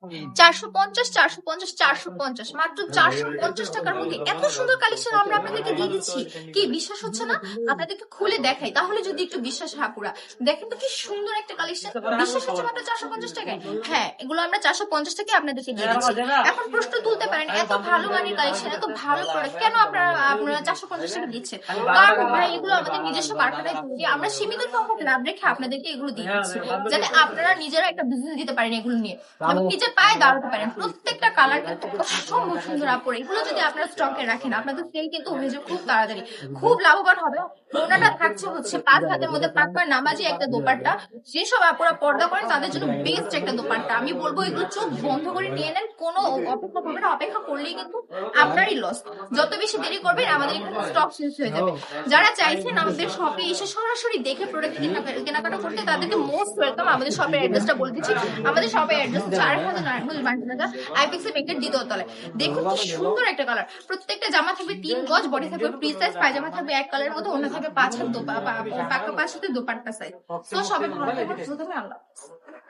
450, 450, 450, মাত্র 450 টাকার মধ্যে এত সুন্দর কালেকশন আমরা আপনাদেরকে দিয়ে দিচ্ছি। কি বিশ্বাস হচ্ছে না? আপনাদেরকে খুলে দেখাই, তাহলে যদি একটু বিশ্বাস হয় পুরা। দেখেন তো কি সুন্দর একটা কালেকশন, বিশ্বাস হচ্ছে মাত্র 450 টাকায়। হ্যাঁ, এগুলো আমরা 450 টাকায় আপনাদেরকে দিয়ে দিচ্ছি। এখন প্রশ্ন তুলতে পারেন, এত ভালো মানের কালেকশন, এত ভালো প্রোডাক্ট, কেন আপনারা 450 টাকা দিচ্ছেন? কারণ ভাই, এগুলো আমাদের নিজস্ব কারখানায় তৈরি, আমরা সীমিত সংখ্যক লাভ রেখে আপনাদেরকে এগুলো দিয়ে দিচ্ছি, যাতে আপনারা নিজেরা একটা বিজনেস দিতে পারেন এগুলো নিয়ে, এবং নিজের পায়ে দাঁড়াতে পারেন। প্রত্যেকটা কালার কিন্তু অসম্ভব সুন্দর আপরে, এগুলো যদি আপনারা স্টকে রাখেন, আপনাদের সেল কিন্তু হয়ে যাবে খুব তাড়াতাড়ি, খুব লাভবান হবে। ওনাটা থাকছে হচ্ছে 5 হাতের মধ্যে পাক্কা নামাজি একটা দোপাট্টা। যেসব আপুরা পর্দা করেন তাদের জন্য বেস্ট একটা দোপাট্টা। আমি বলবো এগুলো চোখ বন্ধ করে নিয়ে নেন, কোনো অপেক্ষা করবেন না, অপেক্ষা করলেই কিন্তু আপনারই লস। যত বেশি দেরি করবেন আমাদের এখানে স্টক শেষ হয়ে যাবে। যারা চাইছেন আমাদের শপে এসে সরাসরি দেখে প্রোডাক্ট কেনাকাটা করতে, তাদেরকে মোস্ট ওয়েলকাম। আমাদের শপের অ্যাড্রেসটা বলে দিচ্ছি। আমাদের শপের অ্যাড্রেস 4000 নারায়ণগঞ্জ বান্টিবাজার, আইপিএক্স ব্যাংকের দ্বিতীয় তলায়। দেখুন কি সুন্দর একটা কালার। প্রত্যেকটা জামা থাকবে 3 গজ, বডি থাকবে ফ্রি সাইজ, পায়জামা থাকবে এক কালারের মধ্যে, অন্য থাকবে 5 হাত পাকা 5 হাতে দোপাট্টা সাইজ। তো সবাই ভালো থাকবেন, সুস্থ থাকবেন, আল্লাহ হাফেজ।